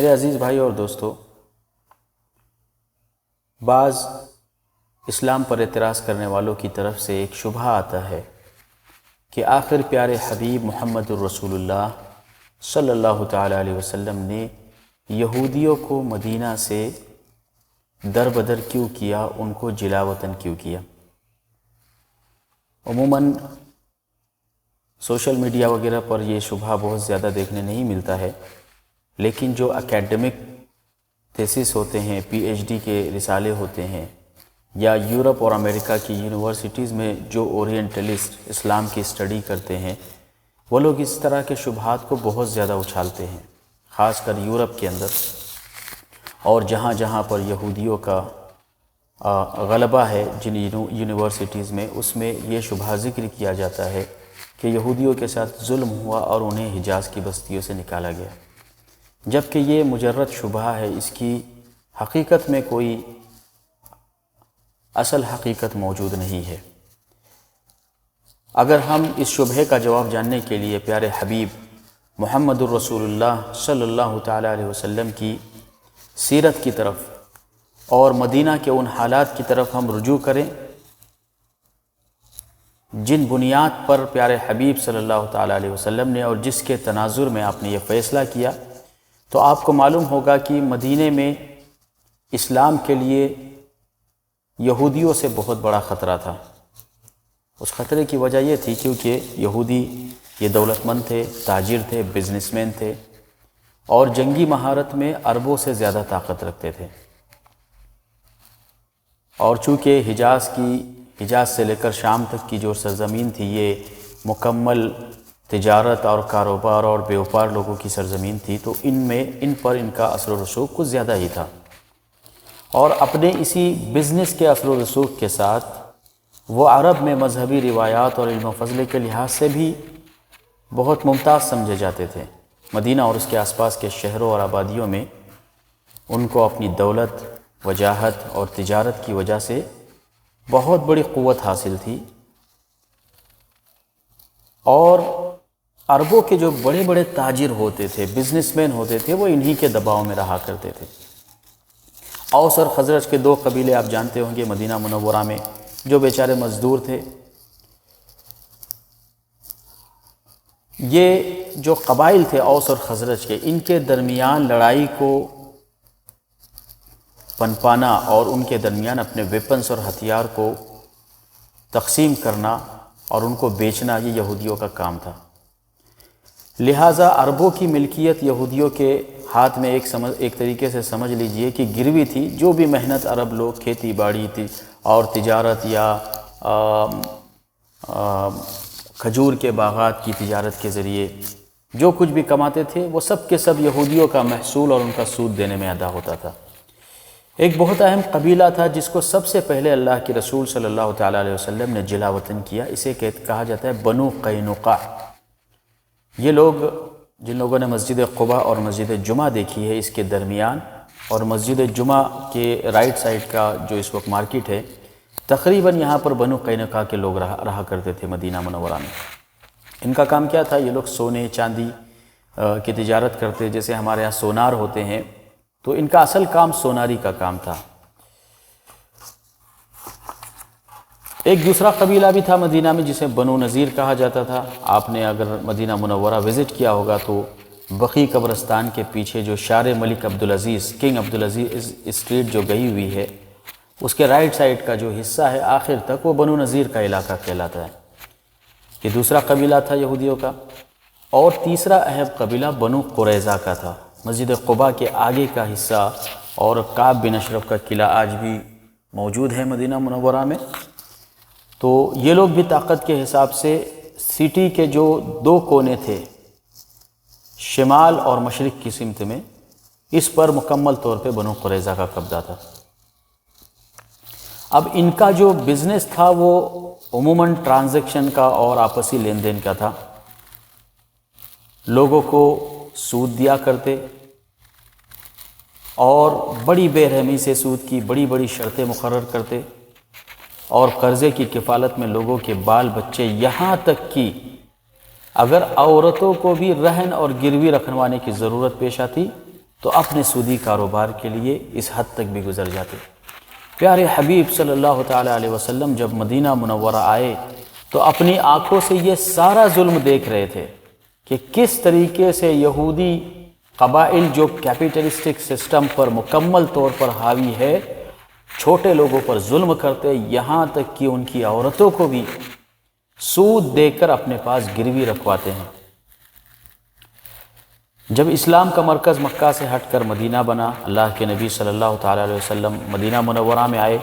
میرے عزیز بھائی اور دوستو، بعض اسلام پر اعتراض کرنے والوں کی طرف سے ایک شبہ آتا ہے کہ آخر پیارے حبیب محمد الرسول اللہ صلی اللہ تعالیٰ علیہ وسلم نے یہودیوں کو مدینہ سے در بدر کیوں کیا، ان کو جلا وطن کیوں کیا۔ عموماً سوشل میڈیا وغیرہ پر یہ شبہ بہت زیادہ دیکھنے نہیں ملتا ہے، لیکن جو اکیڈمک تھیسس ہوتے ہیں، پی ایچ ڈی کے رسالے ہوتے ہیں، یا یورپ اور امریکہ کی یونیورسٹیز میں جو اورینٹلسٹ اسلام کی اسٹڈی کرتے ہیں، وہ لوگ اس طرح کے شبہات کو بہت زیادہ اچھالتے ہیں، خاص کر یورپ کے اندر، اور جہاں جہاں پر یہودیوں کا غلبہ ہے جن یونیورسٹیز میں، اس میں یہ شبہ ذکر کیا جاتا ہے کہ یہودیوں کے ساتھ ظلم ہوا اور انہیں حجاز کی بستیوں سے نکالا گیا، جبکہ یہ مجرد شبہ ہے، اس کی حقیقت میں کوئی اصل حقیقت موجود نہیں ہے۔ اگر ہم اس شبہے کا جواب جاننے کے لیے پیارے حبیب محمد الرسول اللہ صلی اللہ تعالیٰ علیہ وسلم کی سیرت کی طرف اور مدینہ کے ان حالات کی طرف ہم رجوع کریں جن بنیاد پر پیارے حبیب صلی اللہ تعالیٰ علیہ وسلم نے اور جس کے تناظر میں آپ نے یہ فیصلہ کیا، تو آپ کو معلوم ہوگا کہ مدینے میں اسلام کے لیے یہودیوں سے بہت بڑا خطرہ تھا۔ اس خطرے کی وجہ یہ تھی کیونکہ یہودی یہ دولت مند تھے، تاجر تھے، بزنس مین تھے، اور جنگی مہارت میں عربوں سے زیادہ طاقت رکھتے تھے، اور چونکہ حجاز سے لے کر شام تک کی جو سرزمین تھی، یہ مکمل تجارت اور کاروبار اور بیوپار لوگوں کی سرزمین تھی، تو ان پر ان کا اثر و رسوخ کچھ زیادہ ہی تھا، اور اپنے اسی بزنس کے اثر و رسوخ کے ساتھ وہ عرب میں مذہبی روایات اور علم و فضل کے لحاظ سے بھی بہت ممتاز سمجھے جاتے تھے۔ مدینہ اور اس کے آس پاس کے شہروں اور آبادیوں میں ان کو اپنی دولت، وجاہت اور تجارت کی وجہ سے بہت بڑی قوت حاصل تھی، اور عربوں کے جو بڑے بڑے تاجر ہوتے تھے، بزنس مین ہوتے تھے، وہ انہی کے دباؤ میں رہا کرتے تھے۔ اوس اور خزرج کے دو قبیلے آپ جانتے ہوں گے مدینہ منورہ میں، جو بیچارے مزدور تھے، یہ جو قبائل تھے اوس اور خزرج کے، ان کے درمیان لڑائی کو پنپانا اور ان کے درمیان اپنے ویپنز اور ہتھیار کو تقسیم کرنا اور ان کو بیچنا، یہ یہودیوں کا کام تھا۔ لہٰذا عربوں کی ملکیت یہودیوں کے ہاتھ میں ایک طریقے سے سمجھ لیجئے کہ گروی تھی۔ جو بھی محنت عرب لوگ کھیتی باڑی تھی اور تجارت یا کھجور کے باغات کی تجارت کے ذریعے جو کچھ بھی کماتے تھے، وہ سب کے سب یہودیوں کا محصول اور ان کا سود دینے میں ادا ہوتا تھا۔ ایک بہت اہم قبیلہ تھا جس کو سب سے پہلے اللہ کے رسول صلی اللہ تعالیٰ علیہ وسلم نے جلا وطن کیا، اسے کہا جاتا ہے بنو قینقاع۔ یہ لوگ، جن لوگوں نے مسجد قباء اور مسجد جمعہ دیکھی ہے، اس کے درمیان اور مسجد جمعہ کے رائٹ سائڈ کا جو اس وقت مارکیٹ ہے، تقریباً یہاں پر بنو قینقاع کے لوگ رہا کرتے تھے مدینہ منورہ میں۔ ان کا کام کیا تھا؟ یہ لوگ سونے چاندی کی تجارت کرتے، جیسے ہمارے ہاں سونار ہوتے ہیں، تو ان کا اصل کام سوناری کا کام تھا۔ ایک دوسرا قبیلہ بھی تھا مدینہ میں جسے بنو نذیر کہا جاتا تھا۔ آپ نے اگر مدینہ منورہ وزٹ کیا ہوگا تو بقیع قبرستان کے پیچھے جو شارع ملک عبدالعزیز، کنگ عبدالعزیز اسٹریٹ جو گئی ہوئی ہے، اس کے رائٹ سائڈ کا جو حصہ ہے آخر تک، وہ بنو نذیر کا علاقہ کہلاتا ہے۔ یہ دوسرا قبیلہ تھا یہودیوں کا۔ اور تیسرا اہم قبیلہ بنو قریظہ کا تھا۔ مسجد قباء کے آگے کا حصہ اور کعب بن اشرف کا قلعہ آج بھی موجود ہے مدینہ منورہ میں۔ تو یہ لوگ بھی طاقت کے حساب سے سٹی کے جو دو کونے تھے، شمال اور مشرق کی سمت میں، اس پر مکمل طور پہ بنو قریظہ کا قبضہ تھا۔ اب ان کا جو بزنس تھا وہ عموماً ٹرانزیکشن کا اور آپسی لین دین کا تھا۔ لوگوں کو سود دیا کرتے اور بڑی بے رحمی سے سود کی بڑی بڑی شرطیں مقرر کرتے، اور قرضے کی کفالت میں لوگوں کے بال بچے، یہاں تک کہ اگر عورتوں کو بھی رہن اور گروی رکھوانے کی ضرورت پیش آتی تو اپنے سودی کاروبار کے لیے اس حد تک بھی گزر جاتے۔ پیارے حبیب صلی اللہ تعالیٰ علیہ وسلم جب مدینہ منورہ آئے تو اپنی آنکھوں سے یہ سارا ظلم دیکھ رہے تھے کہ کس طریقے سے یہودی قبائل جو کیپیٹلسٹک سسٹم پر مکمل طور پر حاوی ہے، چھوٹے لوگوں پر ظلم کرتے، یہاں تک کہ ان کی عورتوں کو بھی سود دے کر اپنے پاس گروی رکھواتے ہیں۔ جب اسلام کا مرکز مکہ سے ہٹ کر مدینہ بنا، اللہ کے نبی صلی اللہ تعالیٰ علیہ وسلم مدینہ منورہ میں آئے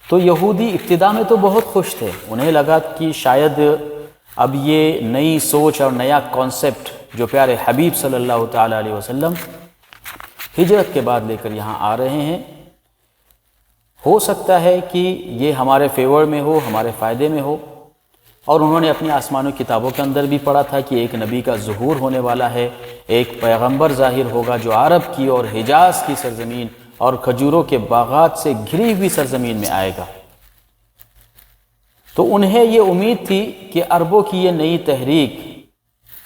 تو یہودی ابتدا میں تو بہت خوش تھے۔ انہیں لگا کہ شاید اب یہ نئی سوچ اور نیا کانسیپٹ جو پیارے حبیب صلی اللہ تعالیٰ علیہ وسلم ہجرت کے بعد لے کر یہاں آ رہے ہیں، ہو سکتا ہے کہ یہ ہمارے فیور میں ہو، ہمارے فائدے میں ہو۔ اور انہوں نے اپنی آسمانی کتابوں کے اندر بھی پڑھا تھا کہ ایک نبی کا ظہور ہونے والا ہے، ایک پیغمبر ظاہر ہوگا جو عرب کی اور حجاز کی سرزمین اور کھجوروں کے باغات سے گھری ہوئی سرزمین میں آئے گا۔ تو انہیں یہ امید تھی کہ عربوں کی یہ نئی تحریک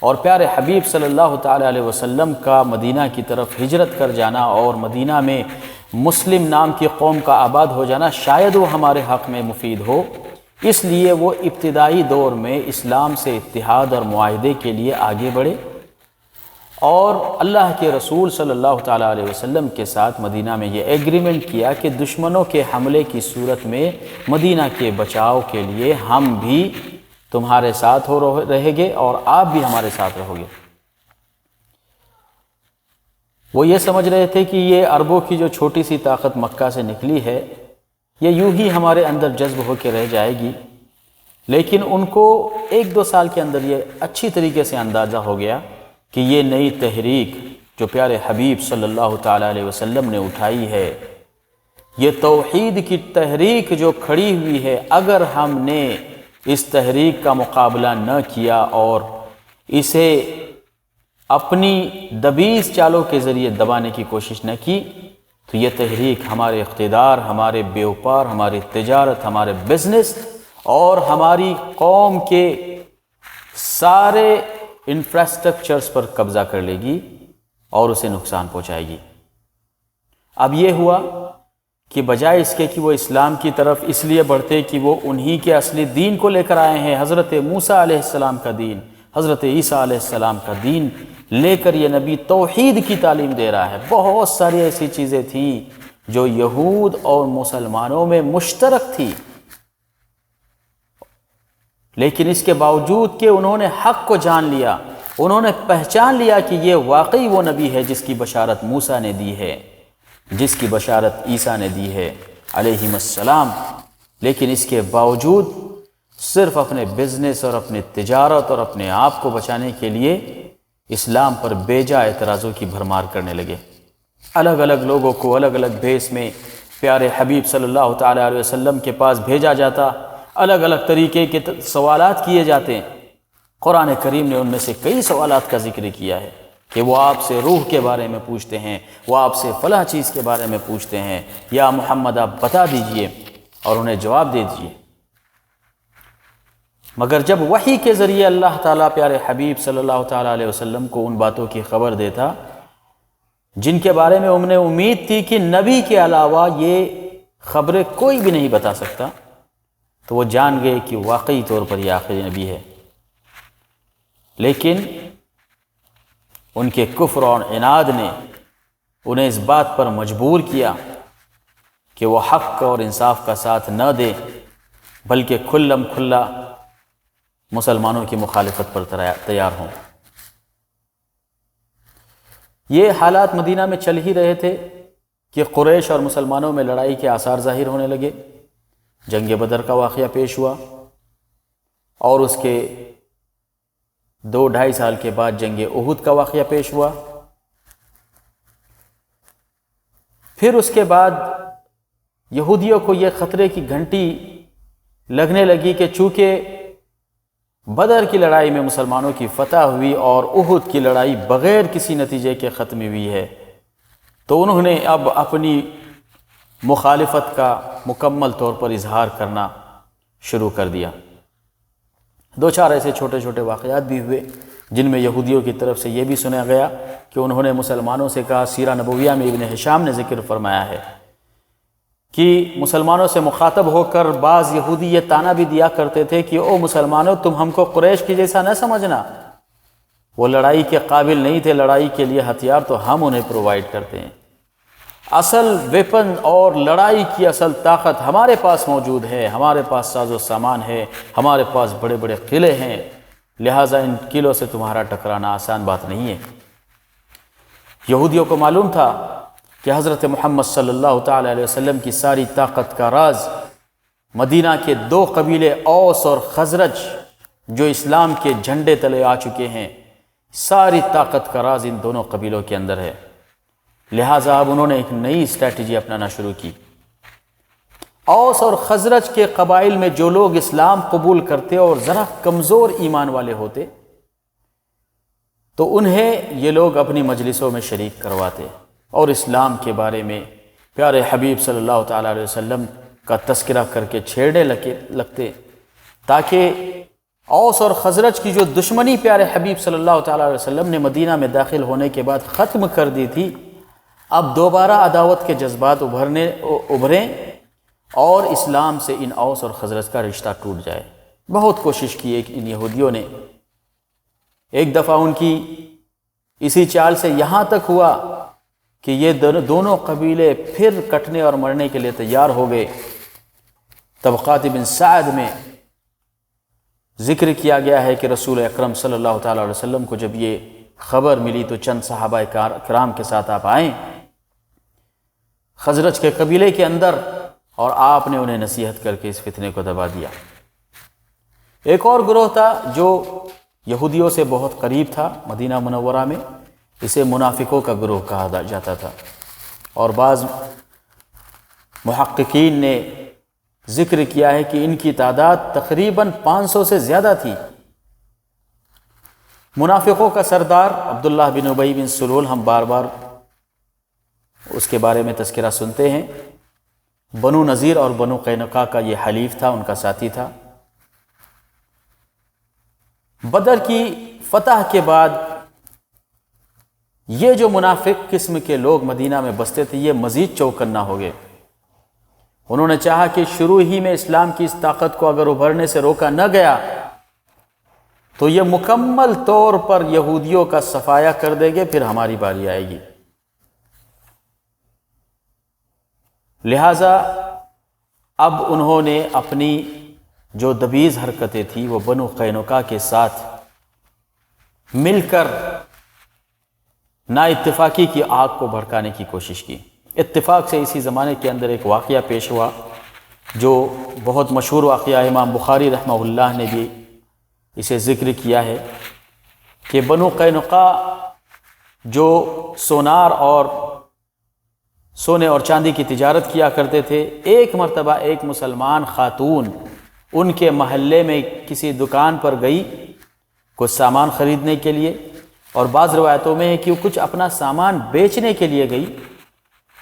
اور پیارے حبیب صلی اللہ تعالیٰ علیہ وسلم کا مدینہ کی طرف ہجرت کر جانا اور مدینہ میں مسلم نام کی قوم کا آباد ہو جانا شاید وہ ہمارے حق میں مفید ہو، اس لیے وہ ابتدائی دور میں اسلام سے اتحاد اور معاہدے کے لیے آگے بڑھے اور اللہ کے رسول صلی اللہ تعالیٰ علیہ وسلم کے ساتھ مدینہ میں یہ ایگریمنٹ کیا کہ دشمنوں کے حملے کی صورت میں مدینہ کے بچاؤ کے لیے ہم بھی تمہارے ساتھ رہیں گے اور آپ بھی ہمارے ساتھ رہو گے۔ وہ یہ سمجھ رہے تھے کہ یہ عربوں کی جو چھوٹی سی طاقت مکہ سے نکلی ہے یہ یوں ہی ہمارے اندر جذب ہو کے رہ جائے گی، لیکن ان کو 1-2 سال کے اندر یہ اچھی طریقے سے اندازہ ہو گیا کہ یہ نئی تحریک جو پیارے حبیب صلی اللہ تعالیٰ علیہ وسلم نے اٹھائی ہے، یہ توحید کی تحریک جو کھڑی ہوئی ہے، اگر ہم نے اس تحریک کا مقابلہ نہ کیا اور اسے اپنی دبیز چالوں کے ذریعے دبانے کی کوشش نہ کی تو یہ تحریک ہمارے اقتدار، ہمارے بیوپار، ہماری تجارت، ہمارے بزنس اور ہماری قوم کے سارے انفراسٹرکچرز پر قبضہ کر لے گی اور اسے نقصان پہنچائے گی۔ اب یہ ہوا کہ بجائے اس کے کہ وہ اسلام کی طرف اس لیے بڑھتے کہ وہ انہی کے اصلی دین کو لے کر آئے ہیں، حضرت موسیٰ علیہ السلام کا دین، حضرت عیسیٰ علیہ السلام کا دین لے کر یہ نبی توحید کی تعلیم دے رہا ہے۔ بہت ساری ایسی چیزیں تھیں جو یہود اور مسلمانوں میں مشترک تھی، لیکن اس کے باوجود کہ انہوں نے حق کو جان لیا، انہوں نے پہچان لیا کہ یہ واقعی وہ نبی ہے جس کی بشارت موسیٰ نے دی ہے، جس کی بشارت عیسیٰ نے دی ہے علیہم السلام، لیکن اس کے باوجود صرف اپنے بزنس اور اپنے تجارت اور اپنے آپ کو بچانے کے لیے اسلام پر بیجا اعتراضوں کی بھرمار کرنے لگے۔ الگ الگ لوگوں کو الگ الگ بھیس میں پیارے حبیب صلی اللہ تعالیٰ علیہ وسلم کے پاس بھیجا جاتا، الگ الگ طریقے کے سوالات کیے جاتے ہیں۔ قرآن کریم نے ان میں سے کئی سوالات کا ذکر کیا ہے کہ وہ آپ سے روح کے بارے میں پوچھتے ہیں، وہ آپ سے فلاں چیز کے بارے میں پوچھتے ہیں، یا محمد آپ بتا دیجئے اور انہیں جواب دے دیجئے۔ مگر جب وحی کے ذریعے اللہ تعالیٰ پیارے حبیب صلی اللہ تعالیٰ علیہ وسلم کو ان باتوں کی خبر دیتا جن کے بارے میں انہیں امید تھی کہ نبی کے علاوہ یہ خبریں کوئی بھی نہیں بتا سکتا، تو وہ جان گئے کہ واقعی طور پر یہ آخری نبی ہے۔ لیکن ان کے کفر اور عناد نے انہیں اس بات پر مجبور کیا کہ وہ حق اور انصاف کا ساتھ نہ دے بلکہ کھلم کھلا مسلمانوں کی مخالفت پر تیار ہوں۔ یہ حالات مدینہ میں چل ہی رہے تھے کہ قریش اور مسلمانوں میں لڑائی کے آثار ظاہر ہونے لگے۔ جنگ بدر کا واقعہ پیش ہوا اور اس کے 2-2.5 سال کے بعد جنگ احد کا واقعہ پیش ہوا۔ پھر اس کے بعد یہودیوں کو یہ خطرے کی گھنٹی لگنے لگی کہ چونکہ بدر کی لڑائی میں مسلمانوں کی فتح ہوئی اور احد کی لڑائی بغیر کسی نتیجے کے ختم ہوئی ہے، تو انہوں نے اب اپنی مخالفت کا مکمل طور پر اظہار کرنا شروع کر دیا۔ 2-4 ایسے چھوٹے چھوٹے واقعات بھی ہوئے جن میں یہودیوں کی طرف سے یہ بھی سنا گیا کہ انہوں نے مسلمانوں سے کہا، سیرہ نبویہ میں ابن ہشام نے ذکر فرمایا ہے کہ مسلمانوں سے مخاطب ہو کر بعض یہودی یہ طعنہ بھی دیا کرتے تھے کہ او مسلمانوں، تم ہم کو قریش کی جیسا نہ سمجھنا، وہ لڑائی کے قابل نہیں تھے، لڑائی کے لیے ہتھیار تو ہم انہیں پرووائڈ کرتے ہیں، اصل ویپن اور لڑائی کی اصل طاقت ہمارے پاس موجود ہے، ہمارے پاس ساز و سامان ہے، ہمارے پاس بڑے بڑے قلعے ہیں، لہٰذا ان قلعوں سے تمہارا ٹکرانا آسان بات نہیں ہے۔ یہودیوں کو معلوم تھا کہ حضرت محمد صلی اللہ تعالی علیہ وسلم کی ساری طاقت کا راز مدینہ کے دو قبیلے اوس اور خزرج جو اسلام کے جھنڈے تلے آ چکے ہیں، ساری طاقت کا راز ان دونوں قبیلوں کے اندر ہے۔ لہٰذا اب انہوں نے ایک نئی اسٹریٹجی اپنانا شروع کی۔ اوس اور خزرج کے قبائل میں جو لوگ اسلام قبول کرتے اور ذرا کمزور ایمان والے ہوتے تو انہیں یہ لوگ اپنی مجلسوں میں شریک کرواتے اور اسلام کے بارے میں پیارے حبیب صلی اللہ تعالیٰ علیہ وسلم کا تذکرہ کر کے چھیڑنے لگتے، تاکہ اوس اور خزرج کی جو دشمنی پیارے حبیب صلی اللہ تعالیٰ علیہ وسلم نے مدینہ میں داخل ہونے کے بعد ختم کر دی تھی، اب دوبارہ عداوت کے جذبات ابھریں اور اسلام سے ان اوس اور خزرج کا رشتہ ٹوٹ جائے۔ بہت کوشش کی کہ ان یہودیوں نے، ایک دفعہ ان کی اسی چال سے یہاں تک ہوا کہ یہ دونوں قبیلے پھر کٹنے اور مرنے کے لیے تیار ہو گئے۔ طبقات بن سعد میں ذکر کیا گیا ہے کہ رسول اکرم صلی اللہ تعالیٰ علیہ وسلم کو جب یہ خبر ملی تو چند صحابہ کرام کے ساتھ آپ آئیں خزرج کے قبیلے کے اندر، اور آپ نے انہیں نصیحت کر کے اس فتنے کو دبا دیا۔ ایک اور گروہ تھا جو یہودیوں سے بہت قریب تھا مدینہ منورہ میں، اسے منافقوں کا گروہ کہا جاتا تھا، اور بعض محققین نے ذکر کیا ہے کہ ان کی تعداد تقریباً 500 سے زیادہ تھی۔ منافقوں کا سردار عبداللہ بن ابی بن سلول، ہم بار بار اس کے بارے میں تذکرہ سنتے ہیں، بنو نذیر اور بنو قینقاع کا یہ حلیف تھا، ان کا ساتھی تھا۔ بدر کی فتح کے بعد یہ جو منافق قسم کے لوگ مدینہ میں بستے تھے یہ مزید چوکنا ہو گئے۔ انہوں نے چاہا کہ شروع ہی میں اسلام کی اس طاقت کو اگر ابھرنے سے روکا نہ گیا تو یہ مکمل طور پر یہودیوں کا صفایا کر دیں گے، پھر ہماری باری آئے گی۔ لہٰذا اب انہوں نے اپنی جو دبیز حرکتیں تھیں وہ بنو قینقاع کے ساتھ مل کر نا اتفاقی کی آگ کو بھڑکانے کی کوشش کی۔ اتفاق سے اسی زمانے کے اندر ایک واقعہ پیش ہوا جو بہت مشہور واقعہ، امام بخاری رحمہ اللہ نے بھی اسے ذکر کیا ہے کہ بنو قینقاع جو سونار اور سونے اور چاندی کی تجارت کیا کرتے تھے، ایک مرتبہ ایک مسلمان خاتون ان کے محلے میں کسی دکان پر گئی کچھ سامان خریدنے کے لیے، اور بعض روایتوں میں ہے کہ وہ کچھ اپنا سامان بیچنے کے لیے گئی،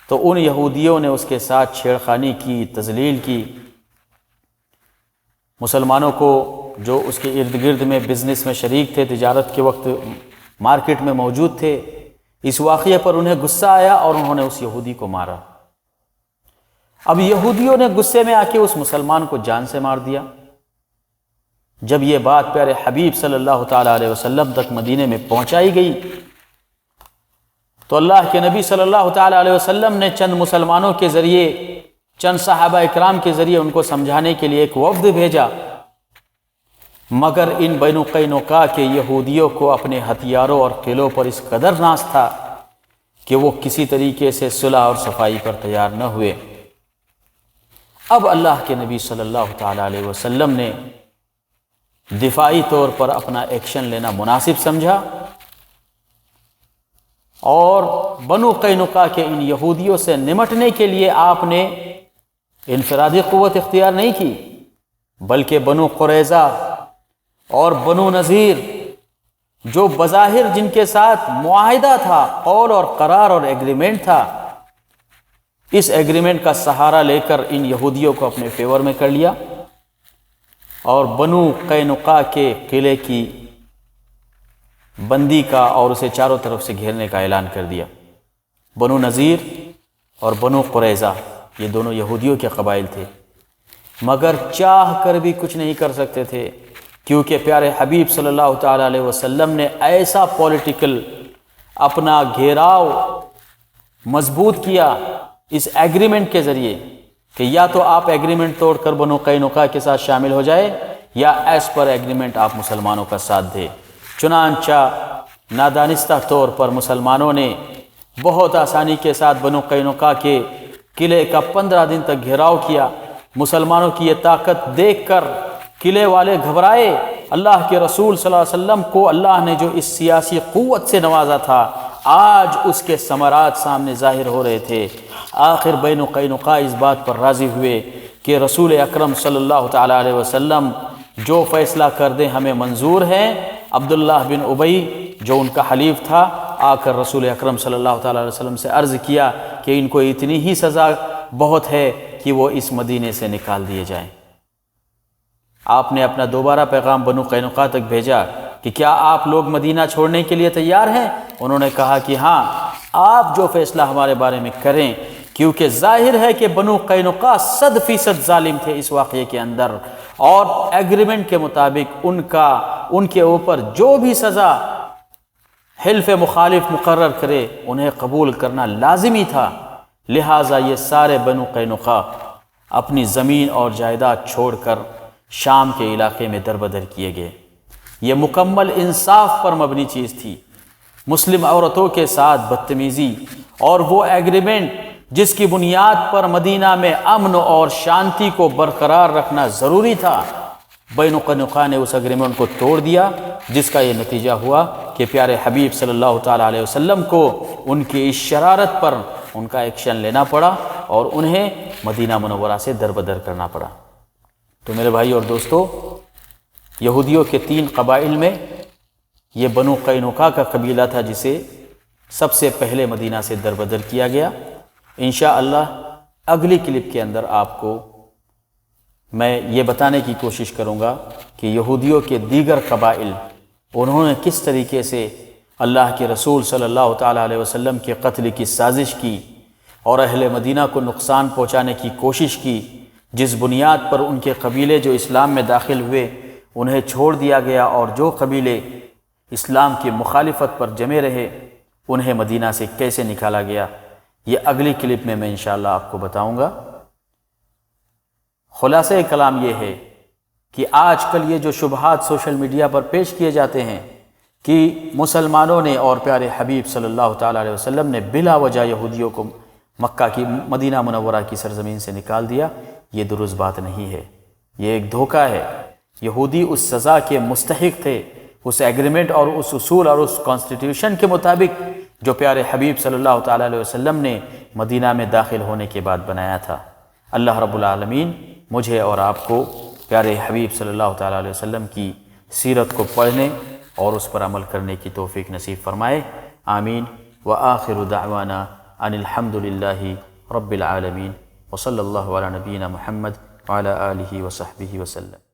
تو ان یہودیوں نے اس کے ساتھ چھیڑخانی کی، تذلیل کی۔ مسلمانوں کو جو اس کے ارد گرد میں بزنس میں شریک تھے، تجارت کے وقت مارکیٹ میں موجود تھے، اس واقعے پر انہیں غصہ آیا اور انہوں نے اس یہودی کو مارا۔ اب یہودیوں نے غصے میں آ کے اس مسلمان کو جان سے مار دیا۔ جب یہ بات پیارے حبیب صلی اللہ تعالیٰ علیہ وسلم تک مدینے میں پہنچائی گئی تو اللہ کے نبی صلی اللہ تعالیٰ علیہ وسلم نے چند مسلمانوں کے ذریعے، چند صحابہ اکرام کے ذریعے ان کو سمجھانے کے لیے ایک وفد بھیجا، مگر ان بنو قینقاع کے یہودیوں کو اپنے ہتھیاروں اور قلعوں پر اس قدر ناز تھا کہ وہ کسی طریقے سے صلح اور صفائی پر تیار نہ ہوئے۔ اب اللہ کے نبی صلی اللہ تعالیٰ علیہ وسلم نے دفاعی طور پر اپنا ایکشن لینا مناسب سمجھا، اور بنو قینقاع کے ان یہودیوں سے نمٹنے کے لیے آپ نے انفرادی قوت اختیار نہیں کی، بلکہ بنو قریظہ اور بنو نذیر جو بظاہر جن کے ساتھ معاہدہ تھا، قول اور قرار اور ایگریمنٹ تھا، اس ایگریمنٹ کا سہارا لے کر ان یہودیوں کو اپنے فیور میں کر لیا، اور بنو قینقاع کے قلعے کی بندی کا اور اسے چاروں طرف سے گھیرنے کا اعلان کر دیا۔ بنو نذیر اور بنو قریظہ یہ دونوں یہودیوں کے قبائل تھے، مگر چاہ کر بھی کچھ نہیں کر سکتے تھے، کیونکہ پیارے حبیب صلی اللہ تعالیٰ علیہ وسلم نے ایسا پولیٹیکل اپنا گھیراؤ مضبوط کیا اس ایگریمنٹ کے ذریعے کہ یا تو آپ ایگریمنٹ توڑ کر بنو قینقاع کے ساتھ شامل ہو جائے یا ایز پر ایگریمنٹ آپ مسلمانوں کا ساتھ دے۔ چنانچہ نادانستہ طور پر مسلمانوں نے بہت آسانی کے ساتھ بنو قینقاع کے قلعے کا 15 دن تک گھیراؤ کیا۔ مسلمانوں کی یہ طاقت دیکھ کر قلعے والے گھبرائے۔ اللہ کے رسول صلی اللہ علیہ وسلم کو اللہ نے جو اس سیاسی قوت سے نوازا تھا، آج اس کے ثمرات سامنے ظاہر ہو رہے تھے۔ آخر بنو قینقاع اس بات پر راضی ہوئے کہ رسول اکرم صلی اللہ تعالیٰ علیہ وسلم جو فیصلہ کر دیں ہمیں منظور ہے۔ عبداللہ بن ابی جو ان کا حلیف تھا آ کر رسول اکرم صلی اللہ تعالیٰ علیہ وسلم سے عرض کیا کہ ان کو اتنی ہی سزا بہت ہے کہ وہ اس مدینے سے نکال دیے جائیں۔ آپ نے اپنا دوبارہ پیغام بنو قینقاع تک بھیجا کہ کیا آپ لوگ مدینہ چھوڑنے کے لیے تیار ہیں؟ انہوں نے کہا کہ ہاں، آپ جو فیصلہ ہمارے بارے میں کریں، کیونکہ ظاہر ہے کہ بنو قینقاع 100% ظالم تھے اس واقعے کے اندر، اور ایگریمنٹ کے مطابق ان کے اوپر جو بھی سزا حلف مخالف مقرر کرے انہیں قبول کرنا لازمی تھا۔ لہٰذا یہ سارے بنو قینقاع اپنی زمین اور جائیداد چھوڑ کر شام کے علاقے میں دربدر کیے گئے۔ یہ مکمل انصاف پر مبنی چیز تھی۔ مسلم عورتوں کے ساتھ بدتمیزی اور وہ ایگریمنٹ جس کی بنیاد پر مدینہ میں امن اور شانتی کو برقرار رکھنا ضروری تھا، بنو قینقاع نے اس ایگریمنٹ کو توڑ دیا، جس کا یہ نتیجہ ہوا کہ پیارے حبیب صلی اللہ تعالیٰ علیہ وسلم کو ان کی اس شرارت پر ان کا ایکشن لینا پڑا اور انہیں مدینہ منورہ سے دربدر کرنا پڑا۔ تو میرے بھائی اور دوستو، یہودیوں کے 3 قبائل میں یہ بنو قینقاع کا قبیلہ تھا جسے سب سے پہلے مدینہ سے دربدر کیا گیا۔ انشاءاللہ اگلی کلپ کے اندر آپ کو میں یہ بتانے کی کوشش کروں گا کہ یہودیوں کے دیگر قبائل انہوں نے کس طریقے سے اللہ کے رسول صلی اللہ تعالیٰ علیہ وسلم کے قتل کی سازش کی اور اہل مدینہ کو نقصان پہنچانے کی کوشش کی، جس بنیاد پر ان کے قبیلے جو اسلام میں داخل ہوئے انہیں چھوڑ دیا گیا، اور جو قبیلے اسلام کی مخالفت پر جمے رہے انہیں مدینہ سے کیسے نکالا گیا، یہ اگلی کلپ میں انشاءاللہ آپ کو بتاؤں گا۔ خلاصہ کلام یہ ہے کہ آج کل یہ جو شبہات سوشل میڈیا پر پیش کیے جاتے ہیں کہ مسلمانوں نے اور پیارے حبیب صلی اللہ تعالیٰ علیہ وسلم نے بلا وجہ یہودیوں کو مکہ کی مدینہ منورہ کی سرزمین سے نکال دیا، یہ درست بات نہیں ہے، یہ ایک دھوکہ ہے۔ یہودی اس سزا کے مستحق تھے، اس ایگریمنٹ اور اس اصول اور اس کانسٹیٹیوشن کے مطابق جو پیارے حبیب صلی اللہ تعالیٰ علیہ وسلم نے مدینہ میں داخل ہونے کے بعد بنایا تھا۔ اللہ رب العالمین مجھے اور آپ کو پیارے حبیب صلی اللہ تعالیٰ علیہ وسلم کی سیرت کو پڑھنے اور اس پر عمل کرنے کی توفیق نصیب فرمائے، آمین۔ وآخر دعوانا ان الحمد للہ رب العالمین، وصلی اللہ علی نبینا محمد وعلی آلہ وصحبہ وسلم۔